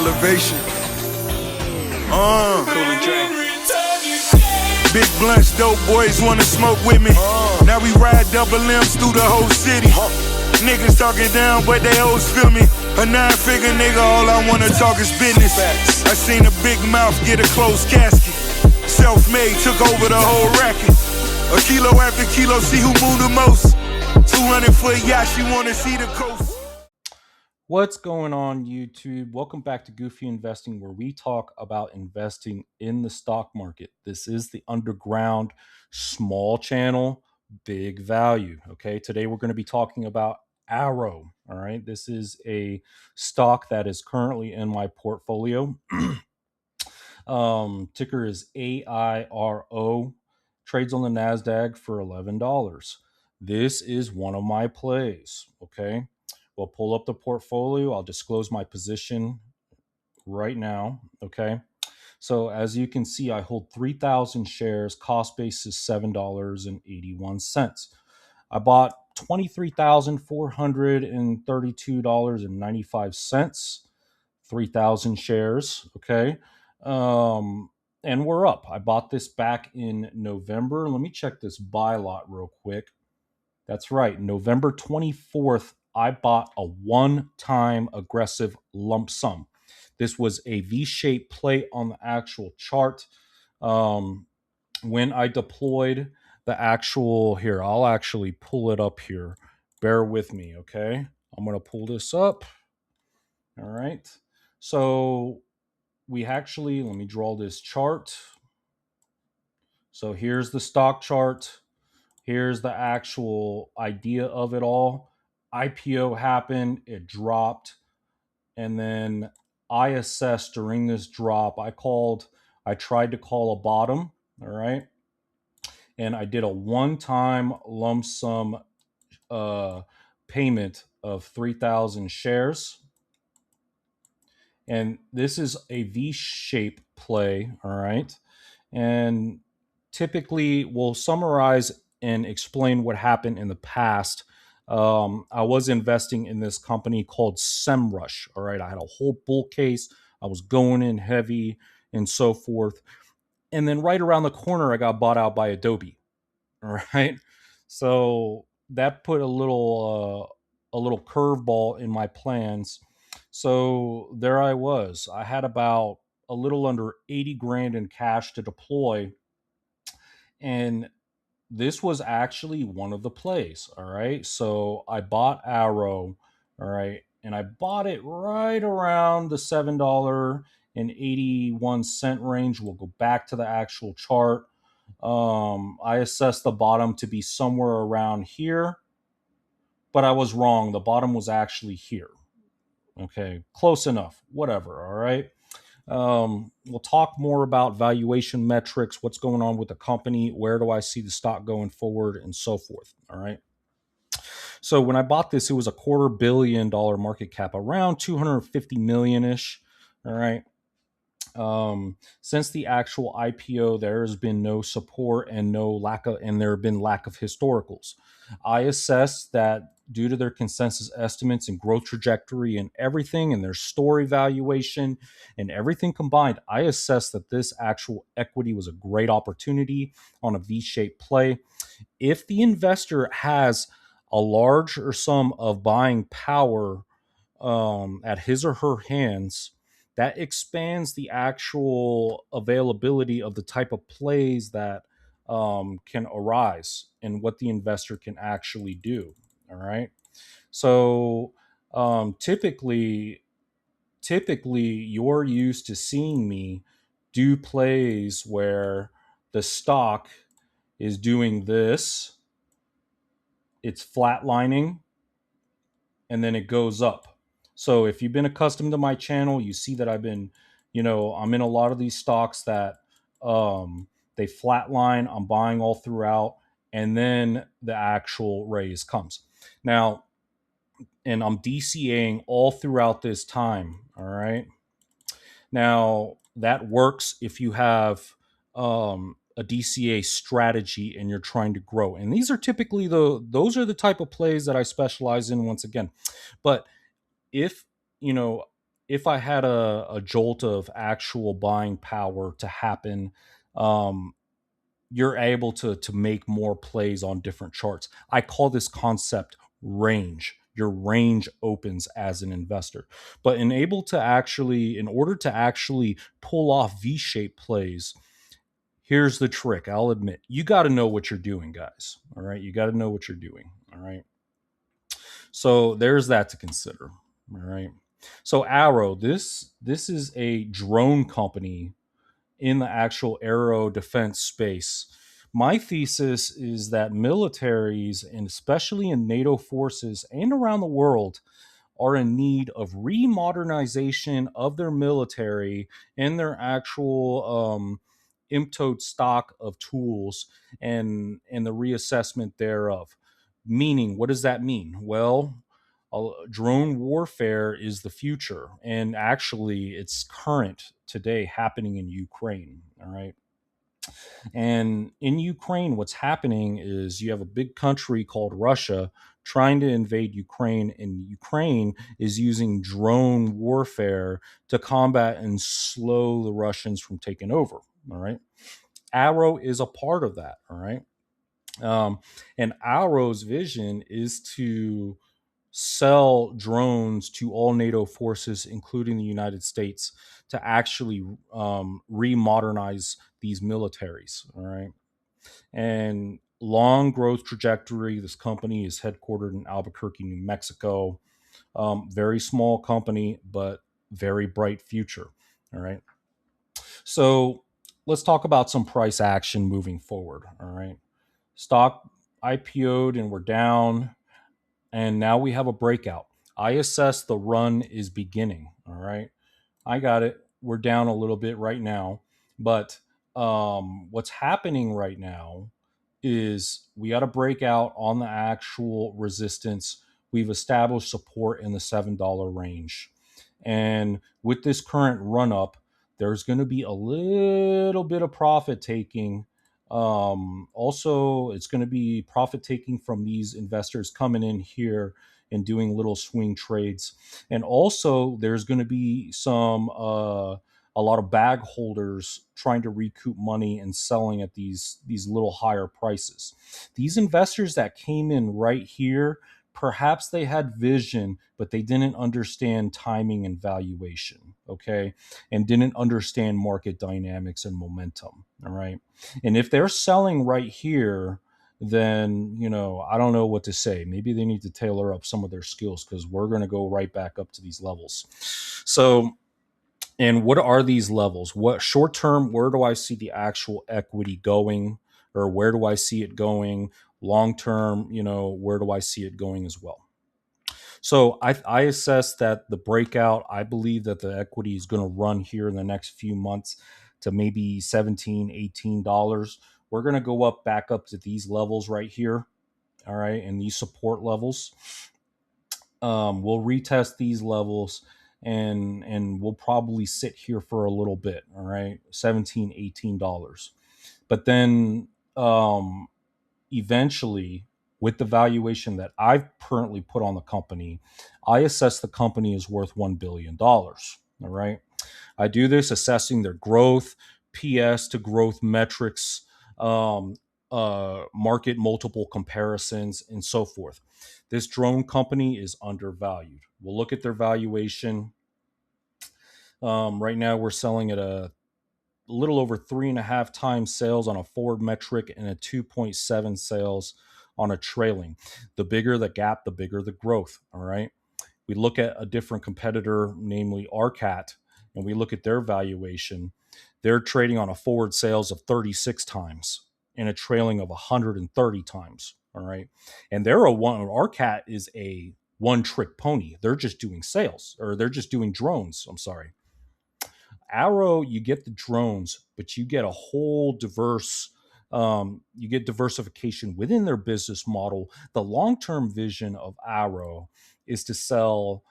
Elevation. Big blunts, dope boys wanna smoke with me. Now we ride double M's through the whole city. Niggas talking down, but they always feel me. A 9-figure nigga, all I wanna talk is business. I seen a big mouth get a closed casket. Self-made, took over the whole racket. A kilo after kilo, see who moved the most. 200-foot yacht, she wanna see the coast. What's going on, YouTube? Welcome back to Goofy Investing, where we talk about investing in the stock market. This is the underground small channel, big value. Okay, today we're going to be talking about Airo. All right, this is a stock that is currently in my portfolio. Ticker is AIRO. Trades on the NASDAQ for $11. This is one of my plays. Okay. We'll pull up the portfolio. I'll disclose my position right now. Okay. So as you can see, I hold 3,000 shares. Cost base is $7.81. I bought $23,432.95. 3,000 shares. Okay. And we're up. I bought this back in November. Let me check this buy lot real quick. That's right. November 24th, I bought a one-time aggressive lump sum. This was a V-shaped play on the actual chart. When I deployed the actual, here, I'll actually pull it up here. Bear with me, okay? I'm going to pull this up. All right. So we actually, let me draw this chart. So here's the stock chart. Here's the actual idea of it all. IPO happened, it dropped, and then I assessed during this drop. I tried to call a bottom, all right? And I did a one-time lump sum payment of 3,000 shares. And this is a V-shape play, all right? And typically we'll summarize and explain what happened in the past. I was investing in this company called SEMrush. All right. I had a whole bull case. I was going in heavy and so forth. And then right around the corner, I got bought out by Adobe. All right. So that put a little curveball in my plans. So there I was. I had about a little under 80 grand in cash to deploy. And this was actually one of the plays. All right. So I bought Airo. All right. And I bought it right around the $7.81 range. We'll go back to the actual chart. I assessed the bottom to be somewhere around here, but I was wrong. The bottom was actually here. Okay. Close enough. Whatever. All right. We'll talk more about valuation metrics, what's going on with the company, where do I see the stock going forward, and so forth. All right. So when I bought this, it was a $250 million market cap, around 250 million-ish. All right. Since the actual IPO, there has been no support and there have been lack of historicals. I assess that due to their consensus estimates and growth trajectory and everything and their story valuation and everything combined, I assess that this actual equity was a great opportunity on a V-shaped play. If the investor has a larger sum of buying power at his or her hands, that expands the actual availability of the type of plays that can arise and what the investor can actually do. All right. So typically you're used to seeing me do plays where the stock is doing this, it's flatlining, and then it goes up. So if you've been accustomed to my channel, you see that I've been, I'm in a lot of these stocks that they flatline. I'm buying all throughout, and then the actual raise comes. Now, and I'm DCAing all throughout this time. All right. Now that works if you have a DCA strategy and you're trying to grow. And these are typically those are the type of plays that I specialize in once again. But if if I had a jolt of actual buying power to happen, um, you're able to make more plays on different charts. I call this concept range. Your range opens as an investor. But in order to actually pull off V-shaped plays, here's the trick. I'll admit, you got to know what you're doing, guys. All right, you got to know what you're doing. All right. So there's that to consider. All right. So Arrow, this is a drone company in the actual aero defense space. My thesis is that militaries, and especially in NATO forces and around the world, are in need of remodernization of their military and their actual IMTOD stock of tools and the reassessment thereof. Meaning, what does that mean? Well, drone warfare is the future, and actually, it's current today happening in Ukraine. All right. And in Ukraine, what's happening is you have a big country called Russia trying to invade Ukraine, and Ukraine is using drone warfare to combat and slow the Russians from taking over. All right. Arrow is a part of that. All right. And Arrow's vision is to sell drones to all NATO forces, including the United States, to actually remodernize these militaries. All right. And long growth trajectory. This company is headquartered in Albuquerque, New Mexico. Very small company, but very bright future. All right. So let's talk about some price action moving forward. All right. Stock IPO'd and we're down, and now we have a breakout. I assess the run is beginning. All right. I got it. We're down a little bit right now, but what's happening right now is we got to break out on the actual resistance. We've established support in the $7 range. And with this current run up, there's going to be a little bit of profit taking. Also, it's going to be profit taking from these investors coming in here and doing little swing trades. And also, there's going to be a lot of bag holders trying to recoup money and selling at these little higher prices. These investors that came in right here, perhaps they had vision, but they didn't understand timing and valuation, okay? And didn't understand market dynamics and momentum, all right? And if they're selling right here, then, I don't know what to say. Maybe they need to tailor up some of their skills, because we're going to go right back up to these levels. So, and what are these levels? What short term, where do I see the actual equity going, or where do I see it going? Long term, where do I see it going as well? So I assess that the breakout, I believe that the equity is going to run here in the next few months to maybe $17, $18. We're going to go up back up to these levels right here. All right. And these support levels. We'll retest these levels, and we'll probably sit here for a little bit. All right. $17, $18. But then eventually, with the valuation that I've currently put on the company, I assess the company is worth $1 billion. All right. I do this assessing their growth, PS to growth metrics, market multiple comparisons, and so forth. This drone company is undervalued. We'll look at their valuation. Right now, we're selling at a little over 3.5 times sales on a forward metric and a 2.7 sales on a trailing. The bigger the gap, the bigger the growth. All right. We look at a different competitor, namely Arcat, and we look at their valuation. They're trading on a forward sales of 36 times and a trailing of 130 times. All right. And Arcat is a one trick pony. They're just doing sales, or they're just doing drones. I'm sorry. Arrow, you get the drones, but you get a whole you get diversification within their business model. The long-term vision of Arrow is to sell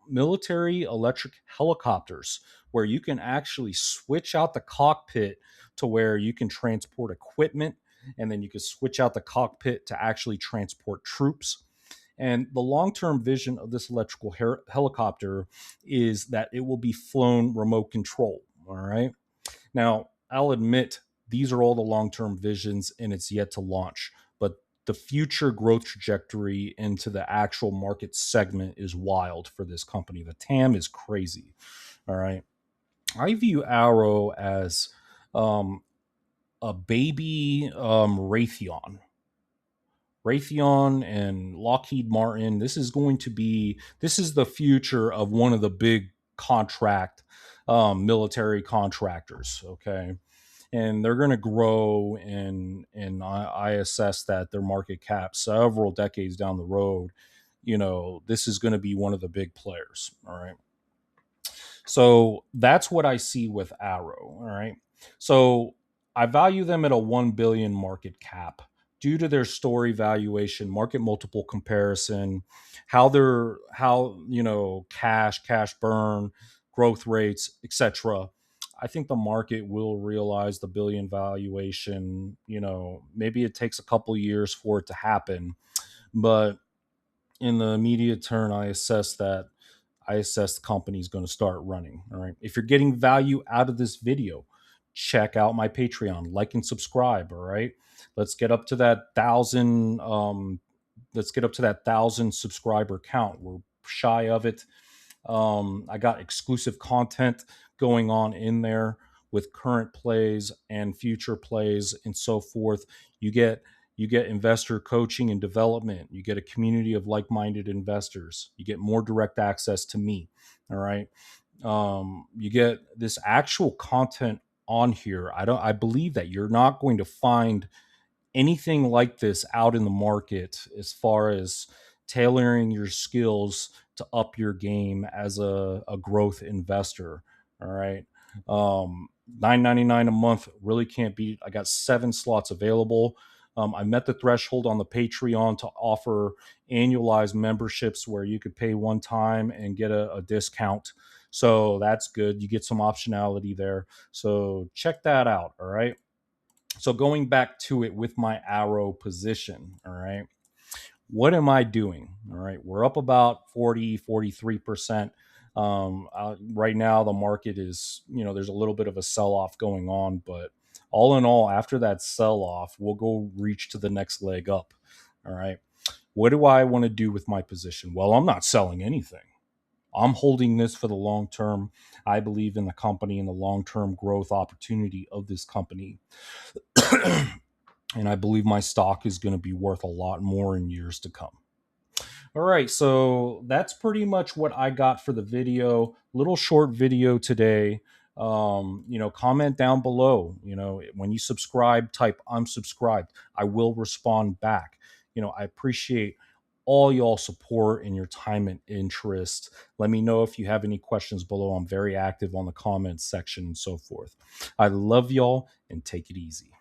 military electric helicopters, where you can actually switch out the cockpit to where you can transport equipment, and then you can switch out the cockpit to actually transport troops. And the long-term vision of this electrical helicopter is that it will be flown remote control. All right. Now, I'll admit these are all the long-term visions and it's yet to launch, but the future growth trajectory into the actual market segment is wild for this company. The TAM is crazy. All right. I view Arrow as um, a baby Raytheon. Raytheon and Lockheed Martin. This is the future of one of the big contract military contractors. Okay, and they're going to grow, and I assess that their market cap several decades down the road. This is going to be one of the big players. All right. So that's what I see with Arrow. All right. So I value them at a 1 billion market cap due to their story valuation, market multiple comparison, how cash burn, growth rates, etc. I think the market will realize the billion valuation. Maybe it takes a couple years for it to happen, but in the immediate term, I assess the company is going to start running. All right. If you're getting value out of this video, check out my Patreon, like and subscribe. All right. Let's get up to that thousand. Let's get up to that 1,000 subscriber count. We're shy of it. I got exclusive content going on in there with current plays and future plays and so forth. You get investor coaching and development. You get a community of like-minded investors. You get more direct access to me. All right. You get this actual content on here. I believe that you're not going to find anything like this out in the market as far as tailoring your skills to up your game as a growth investor. All right. $9.99 a month really can't beat. I got 7 slots available. I met the threshold on the Patreon to offer annualized memberships where you could pay one time and get a discount. So that's good. You get some optionality there. So check that out. All right. So going back to it with my Arrow position, all right, what am I doing? All right, we're up about 43%. Right now, the market is, there's a little bit of a sell off going on, but all in all, after that sell off, we'll go reach to the next leg up. All right, what do I want to do with my position? Well, I'm not selling anything. I'm holding this for the long term. I believe in the company and the long term growth opportunity of this company. And I believe my stock is going to be worth a lot more in years to come. All right, so that's pretty much what I got for the video. Little short video today. Comment down below. When you subscribe, type "I'm subscribed." I will respond back. I appreciate all y'all support and your time and interest. Let me know if you have any questions below. I'm very active on the comments section and so forth. I love y'all and take it easy.